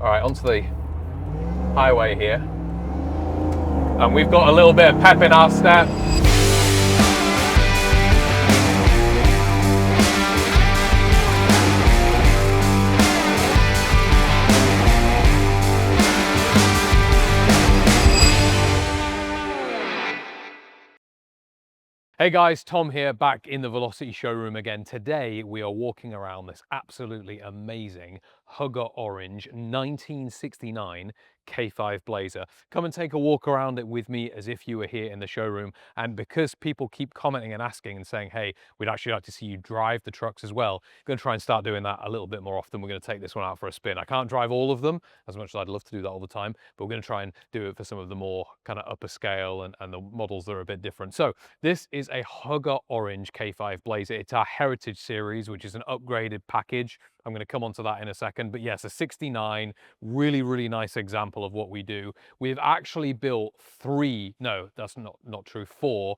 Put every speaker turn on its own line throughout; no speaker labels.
All right, onto the highway here. And we've got a little bit of pep in our step. Hey guys, Tom here, back in the Velocity showroom again. Today we are walking around this absolutely amazing Hugger Orange 1969 K5 Blazer. Come and take a walk around it with me as if you were here in the showroom. And because people keep commenting and asking and saying, hey, we'd actually like to see you drive the trucks as well, I'm going to try and start doing that a little bit more often. We're going to take this one out for a spin. I can't drive all of them, as much as I'd love to do that all the time, but we're going to try and do it for some of the more kind of upper scale and the models that are a bit different. So this is a Hugger Orange K5 Blazer. It's our Heritage Series, which is an upgraded package. I'm going to come onto that in a second, but yes, a 69, really, really nice example of what we do. We've actually built three, no, that's not true, four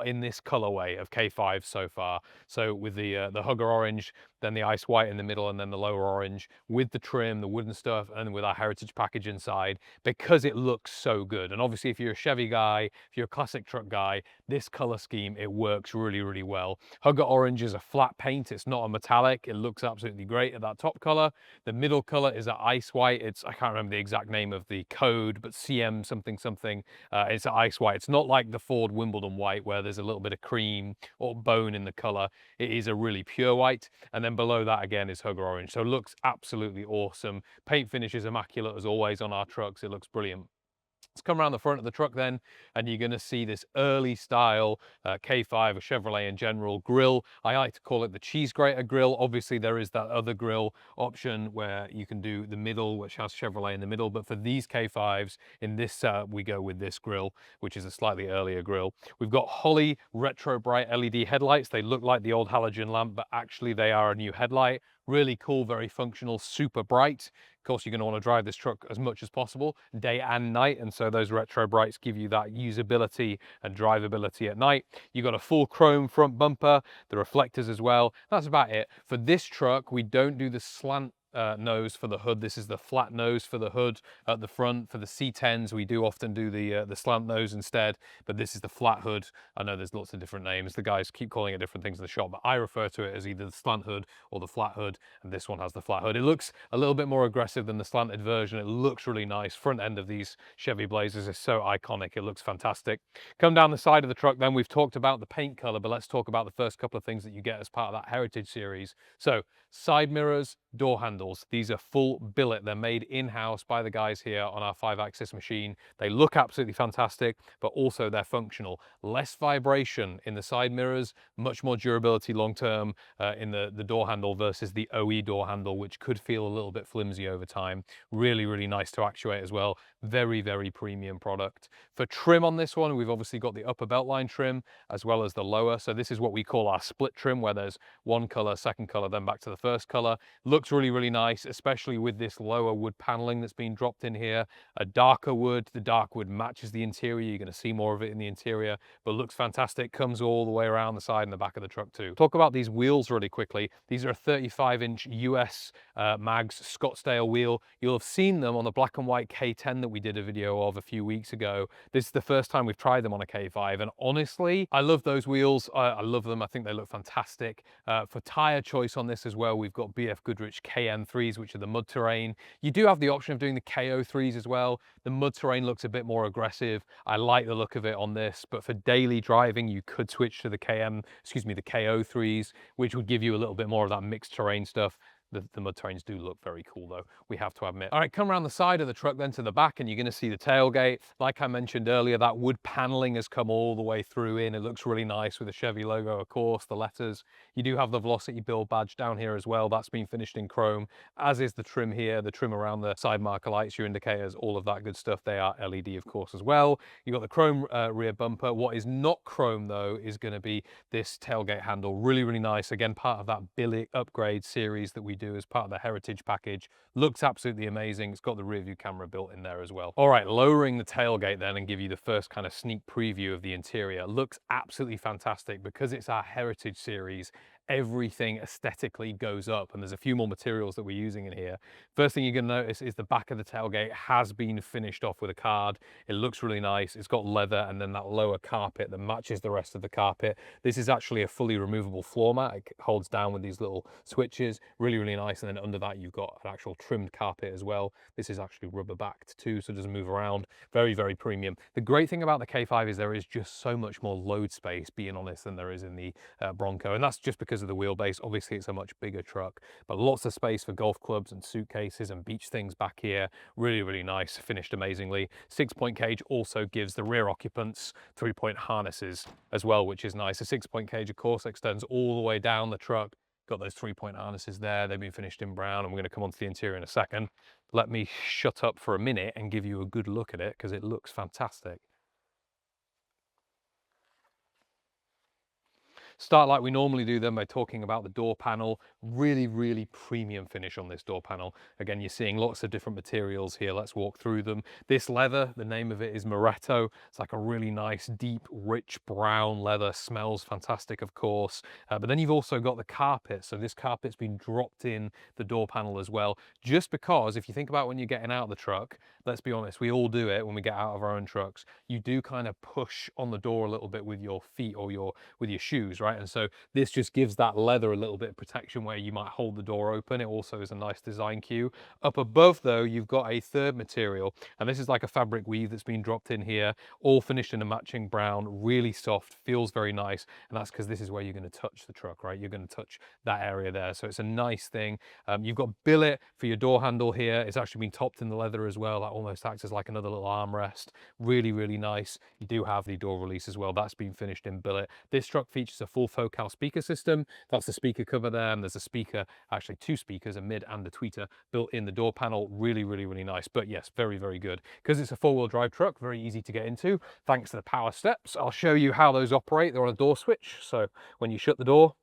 in this colorway of K5 so far. So with the Hugger Orange, then the ice white in the middle, and then the lower orange with the trim, the wooden stuff, and with our heritage package inside, because it looks so good. And obviously if you're a Chevy guy, if you're a classic truck guy, this color scheme, it works really, really well. Hugger Orange is a flat paint. It's not a metallic. It looks absolutely great at that top color. The middle color is an ice white. I can't remember the exact name of the code, but CM something something. It's an ice white. It's not like the Ford Wimbledon white where there's a little bit of cream or bone in the color. It is a really pure white. And then below that again is Hugger Orange. So it looks absolutely awesome. Paint finish is immaculate as always on our trucks. It looks brilliant. Let's come around the front of the truck then, and you're going to see this early style K5 or Chevrolet in general grille. I like to call it the cheese grater grille. Obviously there is that other grille option where you can do the middle, which has Chevrolet in the middle, but for these K5s in this setup we go with this grille, which is a slightly earlier grille. We've got Holley retro bright LED headlights. They look like the old halogen lamp, but actually they are a new headlight. Really cool, very functional, super bright. Of course, you're going to want to drive this truck as much as possible, day and night, and so those retro brights give you that usability and drivability at night. You've got a full chrome front bumper, the reflectors as well. That's about it. For this truck, we don't do the slant nose for the hood. This is the flat nose for the hood at the front. For the C10s, we do often do the slant nose instead, but this is the flat hood. I know there's lots of different names. The guys keep calling it different things in the shop, but I refer to it as either the slant hood or the flat hood, and this one has the flat hood. It looks a little bit more aggressive than the slanted version. It looks really nice. Front end of these Chevy Blazers is so iconic. It looks fantastic. Come down the side of the truck then. We've talked about the paint color, but let's talk about the first couple of things that you get as part of that Heritage Series. So side mirrors, door handles. These are full billet. They're made in-house by the guys here on our 5-axis machine. They look absolutely fantastic, but also they're functional. Less vibration in the side mirrors, much more durability long-term in the door handle versus the OE door handle, which could feel a little bit flimsy over time. Really, really nice to actuate as well. Very, very premium product. For trim on this one, we've obviously got the upper belt line trim as well as the lower. So this is what we call our split trim, where there's one color, second color, then back to the first color. Looks really, really nice, especially with this lower wood paneling that's been dropped in here. A darker wood, the dark wood matches the interior. You're going to see more of it in the interior, but looks fantastic. Comes all the way around the side and the back of the truck too. Talk about these wheels really quickly. These are a 35-inch US mags Scottsdale wheel. You'll have seen them on the black and white K10 that we did a video of a few weeks ago. This is the first time we've tried them on a K5, and honestly, I love those wheels. I love them. I think they look fantastic. For tire choice on this as well, we've got BFG KM3s, which are the mud terrain. You do have the option of doing the KO3s as well. The mud terrain looks a bit more aggressive. I like the look of it on this, but for daily driving, you could switch to the the KO3s, which would give you a little bit more of that mixed terrain stuff. The mud terrains do look very cool though, we have to admit. All right, come around the side of the truck then to the back, and you're gonna see the tailgate. Like I mentioned earlier, that wood paneling has come all the way through in. It looks really nice with the Chevy logo, of course, the letters. You do have the Velocity build badge down here as well. That's been finished in chrome, as is the trim here, the trim around the side marker lights, your indicators, all of that good stuff. They are LED, of course, as well. You've got the chrome rear bumper. What is not chrome though is gonna be this tailgate handle. Really, really nice. Again, part of that billet upgrade series that we do as part of the Heritage package. Looks absolutely amazing. It's got the rear view camera built in there as well. All right, lowering the tailgate then and give you the first kind of sneak preview of the interior. Looks absolutely fantastic because it's our Heritage series. everything aesthetically goes up. And there's a few more materials that we're using in here. First thing you're going to notice is the back of the tailgate has been finished off with a card. It looks really nice. It's got leather and then that lower carpet that matches the rest of the carpet. This is actually a fully removable floor mat. It holds down with these little switches. Really, really nice. And then under that, you've got an actual trimmed carpet as well. This is actually rubber backed too, so it doesn't move around. Very, very premium. The great thing about the K5 is there is just so much more load space, being honest, than there is in the Bronco. And that's just because of the wheelbase. Obviously, it's a much bigger truck, but lots of space for golf clubs and suitcases and beach things back here. Really, really nice, finished amazingly. 6-point cage also gives the rear occupants 3-point harnesses as well, which is nice. A 6-point cage, of course, extends all the way down the truck. Got those 3-point harnesses there. They've been finished in brown, and we're going to come onto the interior in a second. Let me shut up for a minute and give you a good look at it because it looks fantastic. Start like we normally do them by talking about the door panel. Really, really premium finish on this door panel. Again, you're seeing lots of different materials here. Let's walk through them. This leather, the name of it is Moretto. It's like a really nice, deep, rich brown leather. Smells fantastic, of course. But then you've also got the carpet. So this carpet's been dropped in the door panel as well. Just because if you think about when you're getting out of the truck, let's be honest, we all do it when we get out of our own trucks. You do kind of push on the door a little bit with your feet or with your shoes, right? And so this just gives that leather a little bit of protection where you might hold the door open. It also is a nice design cue. Up above though, you've got a third material, and this is like a fabric weave that's been dropped in here, all finished in a matching brown, really soft, feels very nice. And that's because this is where you're going to touch the truck, right? You're going to touch that area there. So it's a nice thing. You've got billet for your door handle here. It's actually been topped in the leather as well. That almost acts as like another little armrest. Really, really nice. You do have the door release as well. That's been finished in billet. This truck features a full focal speaker system. That's the speaker cover there, and there's a speaker, actually 2 speakers, a mid and a tweeter, built in the door panel. Really, really, really nice. But yes, very, very good. Because it's a 4-wheel drive truck, very easy to get into, thanks to the power steps. I'll show you how those operate. They're on a door switch. So when you shut the door,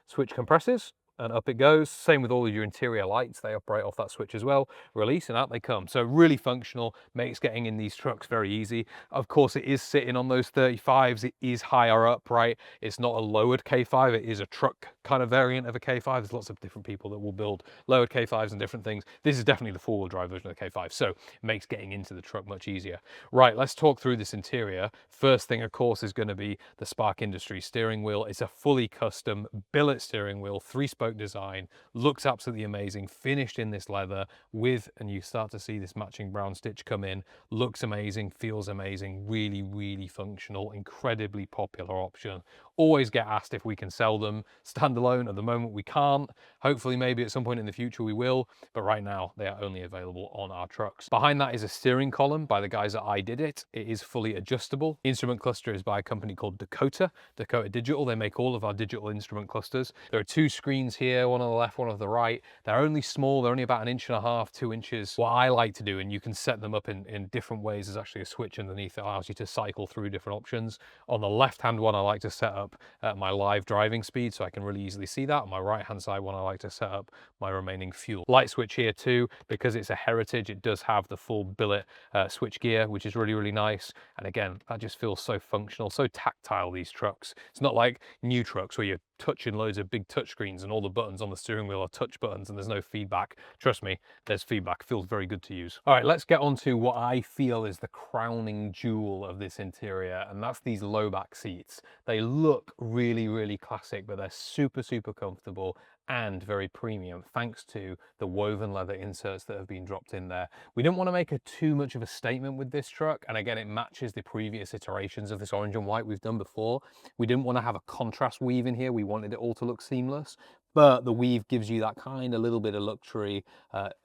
switch compresses, and up it goes. Same with all of your interior lights, they operate off that switch as well. Release and out they come. So really functional, makes getting in these trucks very easy. Of course, it is sitting on those 35s. It is higher up, right? It's not a lowered K5, it is a truck kind of variant of a K5. There's lots of different people that will build lowered K5s and different things. This is definitely the 4-wheel drive version of the K5, so it makes getting into the truck much easier. Right, let's talk through this interior. First thing, of course, is going to be the Spark Industries steering wheel. It's a fully custom billet steering wheel, 3-spoke design, looks absolutely amazing, finished in this leather with, and you start to see this matching brown stitch come in, looks amazing, feels amazing, really, really functional, incredibly popular option. Always get asked if we can sell them standalone. At the moment we can't. Hopefully maybe at some point in the future we will, but right now they are only available on our trucks. Behind that is a steering column by the guys at I Did It. It is fully adjustable. The instrument cluster is by a company called Dakota Digital. They make all of our digital instrument clusters. There are 2 screens here, one on the left, one on the right. They're only small, they're only about 1.5 inches, 2 inches. What I like to do, and you can set them up in different ways, there's actually a switch underneath that allows you to cycle through different options. On the left-hand one, I like to set up my live driving speed so I can really easily see that. On my right-hand side one, I like to set up my remaining fuel. Light switch here too, because it's a Heritage, it does have the full billet switch gear, which is really, really nice. And again, that just feels so functional, so tactile, these trucks. It's not like new trucks where you're touching loads of big touch screens and all the buttons on the steering wheel are touch buttons and there's no feedback. Trust me, there's feedback. It feels very good to use. All right, let's get on to what I feel is the crowning jewel of this interior, and that's these low back seats. They look really, really classic, but they're super, super comfortable and very premium thanks to the woven leather inserts that have been dropped in there. We didn't want to make too much of a statement with this truck, and again, it matches the previous iterations of this orange and white we've done before. We didn't want to have a contrast weave in here. We wanted it all to look seamless, but the weave gives you that kind of little bit of luxury.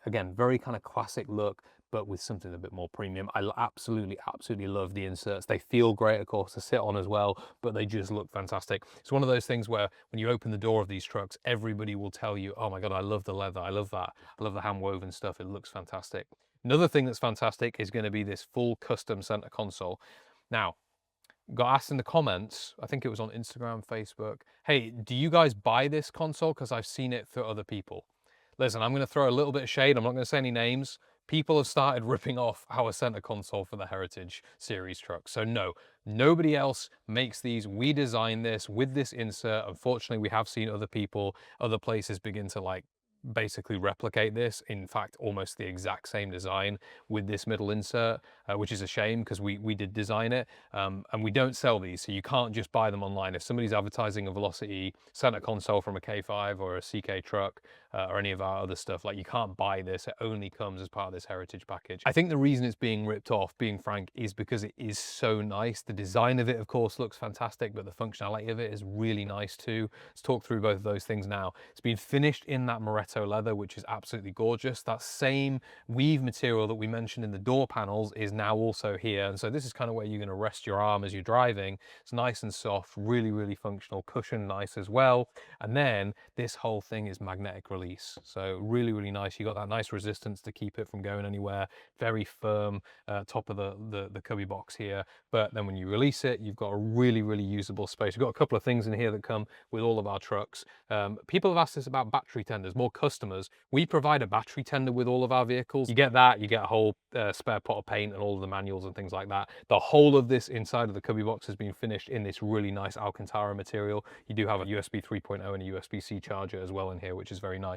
Again, very kind of classic look, but with something a bit more premium. I absolutely, absolutely love the inserts. They feel great, of course, to sit on as well, but they just look fantastic. It's one of those things where when you open the door of these trucks, everybody will tell you, oh my God, I love the leather. I love that. I love the hand woven stuff. It looks fantastic. Another thing that's fantastic is going to be this full custom center console. Now, got asked in the comments, I think it was on Instagram, Facebook, hey, do you guys buy this console? Because I've seen it for other people. Listen, I'm going to throw a little bit of shade. I'm not going to say any names, people have started ripping off our center console for the Heritage series trucks. So no, nobody else makes these. We designed this with this insert. Unfortunately, we have seen other people, other places begin to like basically replicate this. In fact, almost the exact same design with this middle insert, which is a shame because we did design it. And we don't sell these, so you can't just buy them online. If somebody's advertising a Velocity center console from a K5 or a CK truck, or any of our other stuff, like, you can't buy this. It only comes as part of this Heritage package. I think the reason it's being ripped off, being frank, is because it is so nice. The design of it, of course, looks fantastic, but the functionality of it is really nice too. Let's talk through both of those things now. It's been finished in that Moretto leather, which is absolutely gorgeous. That same weave material that we mentioned in the door panels is now also here. And so this is kind of where you're going to rest your arm as you're driving. It's nice and soft, really, really functional, cushion nice as well. And then this whole thing is magnetic release. So really, really nice. You got that nice resistance to keep it from going anywhere. Very firm top of the cubby box here. But then when you release it, you've got a really, really usable space. We've got a couple of things in here that come with all of our trucks. People have asked us about battery tenders, more customers. We provide a battery tender with all of our vehicles. You get that, you get a whole spare pot of paint and all of the manuals and things like that. The whole of this inside of the cubby box has been finished in this really nice Alcantara material. You do have a USB 3.0 and a USB-C charger as well in here, which is very nice.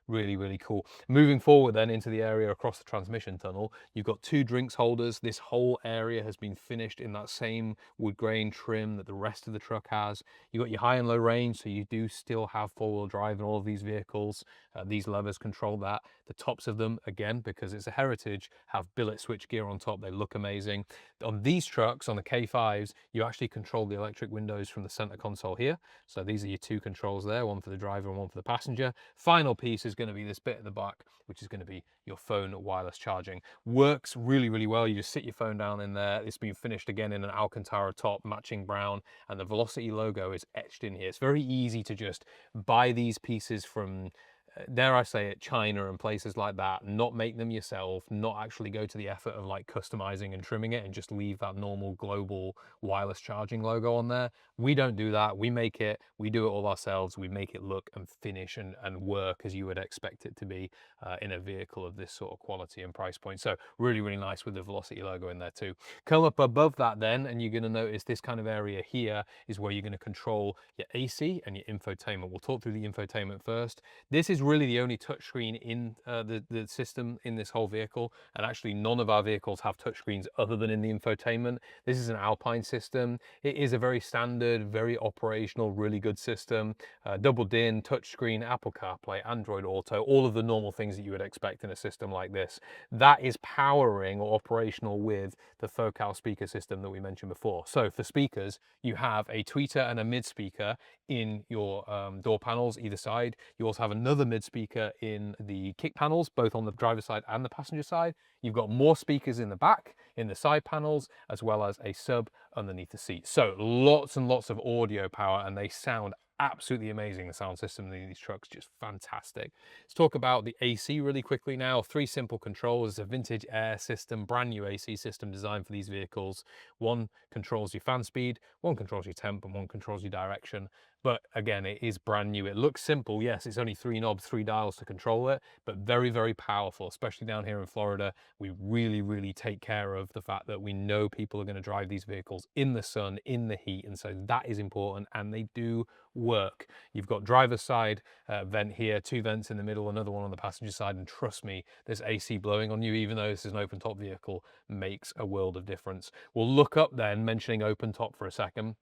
Really, really cool. Moving forward then into the area across the transmission tunnel, you've got 2 drinks holders. This whole area has been finished in that same wood grain trim that the rest of the truck has. You've got your high and low range, so you do still have 4-wheel drive in all of these vehicles. These levers control that. The tops of them, again, because it's a Heritage, have billet switch gear on top. They look amazing. On these trucks, on the K5s, you actually control the electric windows from the center console here. So these are your 2 controls there, one for the driver and one for the passenger. Final piece is going to be this bit at the back, which is going to be your phone wireless charging. Works really, really well. You just sit your phone down in there. It's been finished again in an Alcantara top, matching brown, and the Velocity logo is etched in here. It's very easy to just buy these pieces from, dare I say it, China and places like that, not make them yourself, not actually go to the effort of like customizing and trimming it, and just leave that normal global wireless charging logo on there. We don't do that. We make it, we do it all ourselves. We make it look and finish and work as you would expect it to be in a vehicle of this sort of quality and price point. So really, really nice with the Velocity logo in there too. Come up above that then, and you're going to notice this kind of area here is where you're going to control your AC and your infotainment. We'll talk through the infotainment first. This is really the only touchscreen in the system in this whole vehicle, and actually none of our vehicles have touchscreens other than in the infotainment. This is an Alpine system. It is a very standard, very operational, really good system. Double DIN, touchscreen, Apple CarPlay, Android Auto, all of the normal things that you would expect in a system like this. That is powering or operational with the Focal speaker system that we mentioned before. So for speakers, you have a tweeter and a mid speaker in your door panels either side. You also have another mid speaker in the kick panels, both on the driver's side and the passenger side. You've got more speakers in the back, in the side panels, as well as a sub underneath the seat. So lots and lots of audio power, and they sound absolutely amazing. The sound system in these trucks, just fantastic. Let's talk about the AC really quickly now. 3 simple controls. It's a vintage air system, brand new AC system designed for these vehicles. One controls your fan speed, one controls your temp, and one controls your direction. But again, it is brand new. It looks simple. Yes, it's only 3 knobs, 3 dials to control it, but very, very powerful, especially down here in Florida. We really, really take care of the fact that we know people are going to drive these vehicles in the sun, in the heat, and so that is important, and they do work. You've got driver's side vent here, 2 vents in the middle, another one on the passenger side, and trust me, this AC blowing on you, even though this is an open top vehicle, makes a world of difference. We'll look up then, mentioning open top for a second.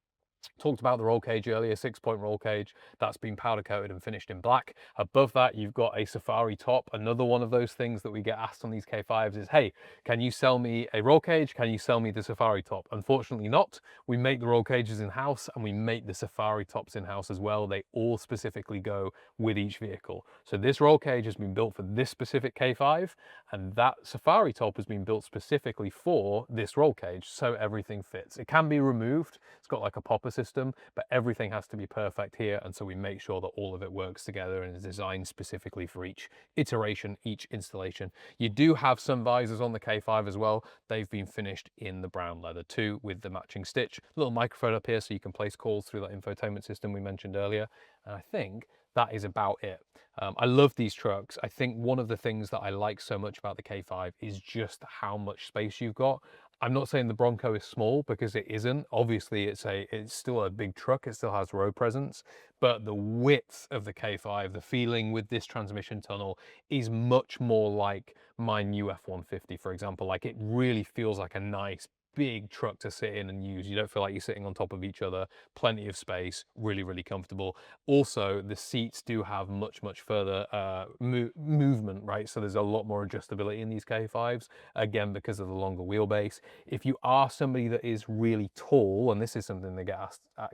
Talked about the roll cage earlier, 6-point roll cage. That's been powder coated and finished in black. Above that, you've got a safari top. Another one of those things that we get asked on these K5s is, hey, can you sell me a roll cage? Can you sell me the safari top? Unfortunately not. We make the roll cages in-house, and we make the safari tops in-house as well. They all specifically go with each vehicle. So this roll cage has been built for this specific K5, and that safari top has been built specifically for this roll cage, so everything fits. It can be removed. It's got like a popper system, but everything has to be perfect here, and so we make sure that all of it works together and is designed specifically for each iteration, each installation. You do have some visors on the K5 as well. They've been finished in the brown leather too, with the matching stitch. Little microphone up here so you can place calls through that infotainment system we mentioned earlier. And I think that is about it. I love these trucks. I think one of the things that I like so much about the K5 is just how much space you've got. I'm not saying the Bronco is small, because it isn't. Obviously, it's still a big truck. It still has road presence, but the width of the K5, the feeling with this transmission tunnel is much more like my new F-150, for example. Like, it really feels like a nice big truck to sit in and use. You don't feel like you're sitting on top of each other. Plenty of space, really, really comfortable. Also, the seats do have much further movement, right? So there's a lot more adjustability in these K5s, again, because of the longer wheelbase. If you are somebody that is really tall, and this is something that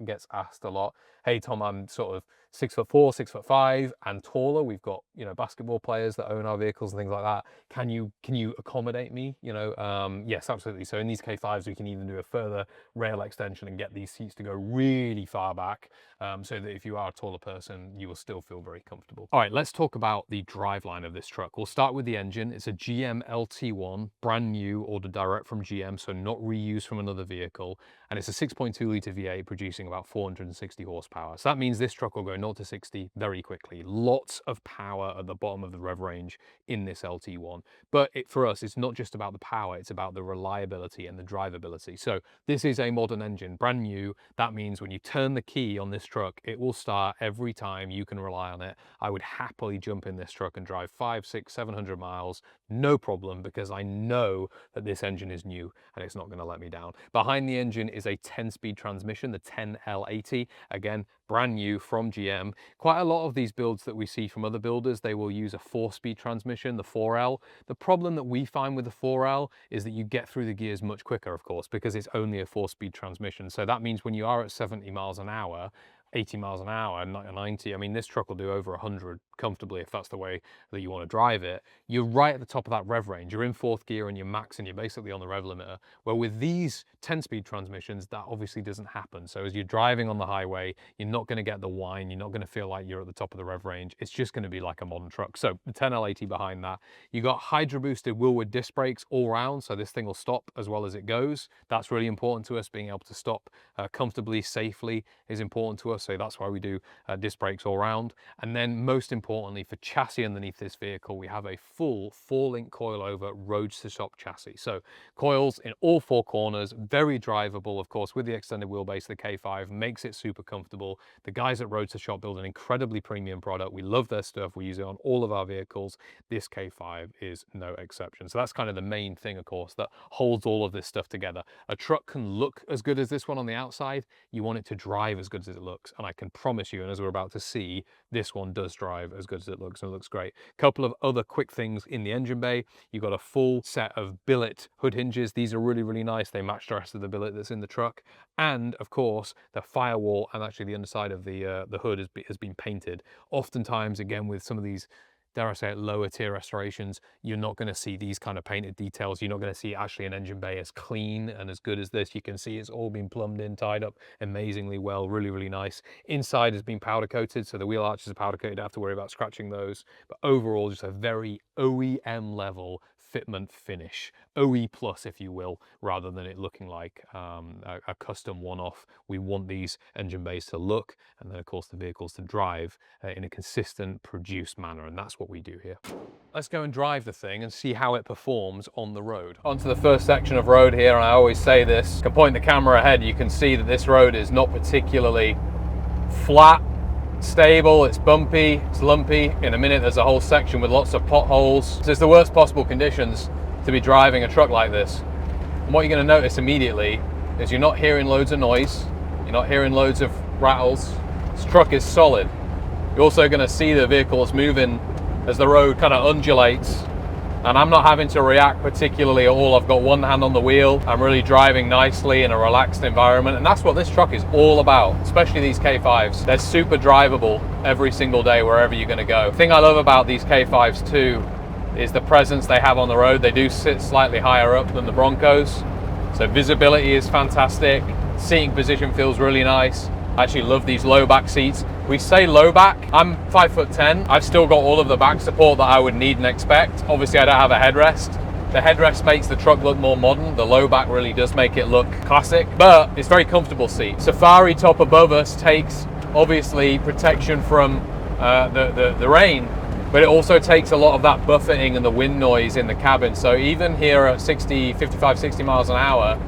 gets asked a lot, hey Tom, I'm sort of 6'4", 6'5", and taller. We've got, you know, basketball players that own our vehicles and things like that. Can you accommodate me? You know, yes, absolutely. So in these K5s, we can even do a further rail extension and get these seats to go really far back, so that if you are a taller person, you will still feel very comfortable. All right, let's talk about the driveline of this truck. We'll start with the engine. It's a GM LT1, brand new, ordered direct from GM, so not reused from another vehicle. And it's a 6.2 litre V8 producing about 460 horsepower. So that means this truck will go 0 to 60 very quickly. Lots of power at the bottom of the rev range in this LT1. But for us, it's not just about the power, it's about the reliability and the drivability. So this is a modern engine, brand new. That means when you turn the key on this truck, it will start every time. You can rely on it. I would happily jump in this truck and drive 500, 600, 700 miles, no problem, because I know that this engine is new and it's not going to let me down. Behind the engine is a 10-speed transmission, the 10L80, again, brand new from GM. Quite a lot of these builds that we see from other builders, they will use a 4-speed transmission, the 4L. The problem that we find with the 4L is that you get through the gears much quicker, of course, because it's only a 4-speed transmission. So that means when you are at 70 miles an hour, 80 miles an hour, 90, I mean, this truck will do over 100 comfortably if that's the way that you want to drive it. You're right at the top of that rev range. You're in 4th gear and you're maxing, you're basically on the rev limiter. Well, with these 10-speed transmissions, that obviously doesn't happen. So as you're driving on the highway, you're not going to get the whine. You're not going to feel like you're at the top of the rev range. It's just going to be like a modern truck. So the 10L80 behind that. You got hydro boosted wheel-width disc brakes all round, so this thing will stop as well as it goes. That's really important to us. Being able to stop comfortably, safely is important to us. So that's why we do disc brakes all round. And then most importantly, for chassis underneath this vehicle, we have a full 4-link coilover road to shop chassis. So coils in all 4 corners, very drivable, of course, with the extended wheelbase. The K5 makes it super comfortable. The guys at Road to Shop build an incredibly premium product. We love their stuff. We use it on all of our vehicles. This K5 is no exception. So that's kind of the main thing, of course, that holds all of this stuff together. A truck can look as good as this one on the outside. You want it to drive as good as it looks. And I can promise you, and as we're about to see, this one does drive as good as it looks, and it looks great. A couple of other quick things in the engine bay. You've got a full set of billet hood hinges. These are really, really nice. They match the rest of the billet that's in the truck. And of course, the firewall and actually the underside of the hood has been painted. Oftentimes, again, with some of these, dare I say it, lower tier restorations, you're not going to see these kind of painted details. You're not going to see actually an engine bay as clean and as good as this. You can see it's all been plumbed in, tied up amazingly well, really, really nice. Inside has been powder coated, so the wheel arches are powder coated. You don't have to worry about scratching those. But overall, just a very OEM level fitment finish, OE plus, if you will, rather than it looking like a custom one-off. We want these engine bays to look, and then of course the vehicles to drive in a consistent, produced manner, and that's what we do here. Let's go and drive the thing and see how it performs on the road. Onto the first section of road here, and I always say this, you can point the camera ahead, you can see that this road is not particularly flat, stable, it's bumpy, it's lumpy. In a minute there's a whole section with lots of potholes. So it's the worst possible conditions to be driving a truck like this. And what you're going to notice immediately is you're not hearing loads of noise, you're not hearing loads of rattles. This truck is solid. You're also going to see the vehicles moving as the road kind of undulates, and I'm not having to react particularly at all. I've got one hand on the wheel. I'm really driving nicely in a relaxed environment, and that's what this truck is all about, especially these K5s. They're super drivable every single day wherever you're going to go. The thing I love about these K5s too is the presence they have on the road. They do sit slightly higher up than the Broncos, so visibility is fantastic. Seating position feels really nice. I actually love these low back seats. We say low back, I'm 5'10". I've still got all of the back support that I would need and expect. Obviously I don't have a headrest. The headrest makes the truck look more modern. The low back really does make it look classic, but it's a very comfortable seat. Safari top above us takes obviously protection from the rain, but it also takes a lot of that buffeting and the wind noise in the cabin. So even here at 55, 60 miles an hour,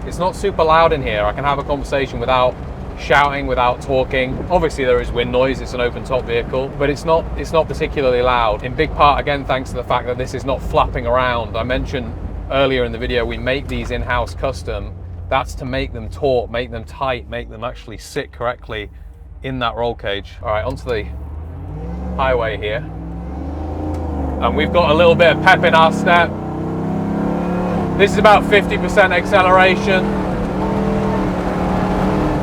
it's not super loud in here. I can have a conversation without shouting, without talking. Obviously there is wind noise, it's an open top vehicle, but it's not particularly loud. In big part, again, thanks to the fact that this is not flapping around. I mentioned earlier in the video, we make these in-house custom. That's to make them taut, make them tight, make them actually sit correctly in that roll cage. All right, onto the highway here. And we've got a little bit of pep in our step. This is about 50% acceleration.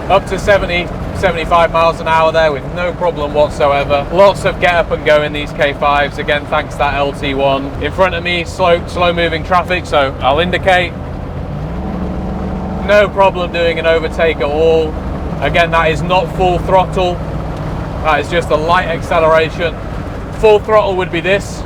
Up to 70, 75 miles an hour there with no problem whatsoever. Lots of get up and go in these K5s, again, thanks to that LT1. In front of me, slow moving traffic, so I'll indicate. No problem doing an overtake at all. Again, that is not full throttle. That is just a light acceleration. Full throttle would be this.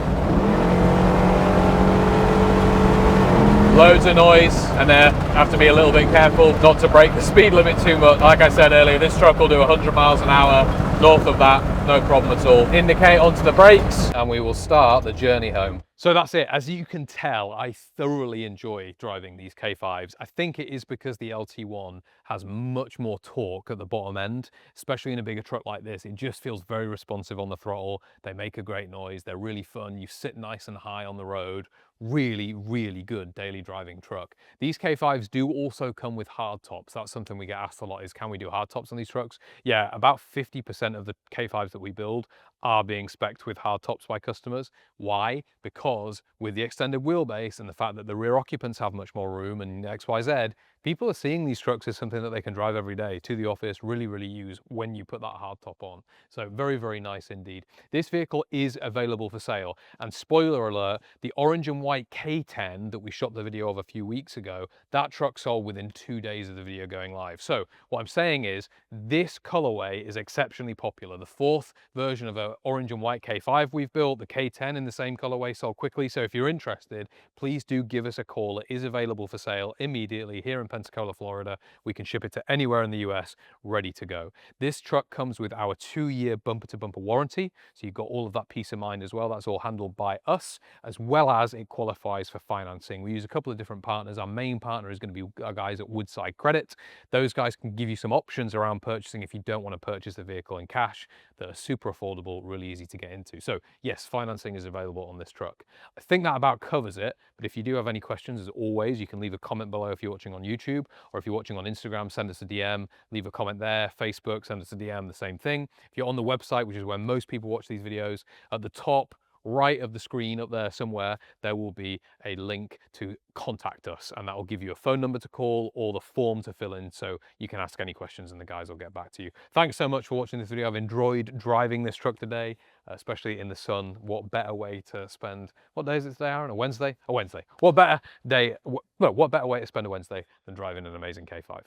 Loads of noise, and have to be a little bit careful not to break the speed limit too much. Like I said earlier, this truck will do 100 miles an hour. North of that, no problem at all. Indicate onto the brakes, and we will start the journey home. So that's it. As you can tell, I thoroughly enjoy driving these K5s. I think it is because the LT1 has much more torque at the bottom end, especially in a bigger truck like this. It just feels very responsive on the throttle. They make a great noise. They're really fun. You sit nice and high on the road. Really, really good daily driving truck. These K5s do also come with hard tops. That's something we get asked a lot, is can we do hard tops on these trucks? Yeah, about 50% of the K5s that we build are being spec'd with hard tops by customers. Why? Because with the extended wheelbase and the fact that the rear occupants have much more room and XYZ, people are seeing these trucks as something that they can drive every day to the office, really, really use when you put that hard top on. So very, very nice indeed. This vehicle is available for sale, and spoiler alert, the orange and white K10 that we shot the video of a few weeks ago, that truck sold within 2 days of the video going live. So what I'm saying is this colorway is exceptionally popular. The fourth version of a orange and white K5 we've built, the K10 in the same colorway, sold quickly. So if you're interested, please do give us a call. It is available for sale immediately here in Pensacola, Florida. We can ship it to anywhere in the US, ready to go. This truck comes with our 2-year bumper-to-bumper warranty, so you've got all of that peace of mind as well. That's all handled by us, as well as it qualifies for financing. We use a couple of different partners. Our main partner is going to be our guys at Woodside Credit. Those guys can give you some options around purchasing if you don't want to purchase the vehicle in cash, that are super affordable, really easy to get into. So yes, financing is available on this truck. I think that about covers it, but if you do have any questions, as always, you can leave a comment below if you're watching on YouTube, or if you're watching on Instagram, send us a DM, leave a comment there. Facebook, send us a DM, the same thing. If you're on the website, which is where most people watch these videos, at the top right of the screen up there somewhere, there will be a link to contact us, and that will give you a phone number to call or the form to fill in, so you can ask any questions and the guys will get back to you. Thanks so much for watching this video. I've enjoyed driving this truck today, especially in the sun. What better way to spend, what day is it today, Aaron? A Wednesday? A Wednesday. What better day, what better way to spend a Wednesday than driving an amazing K5?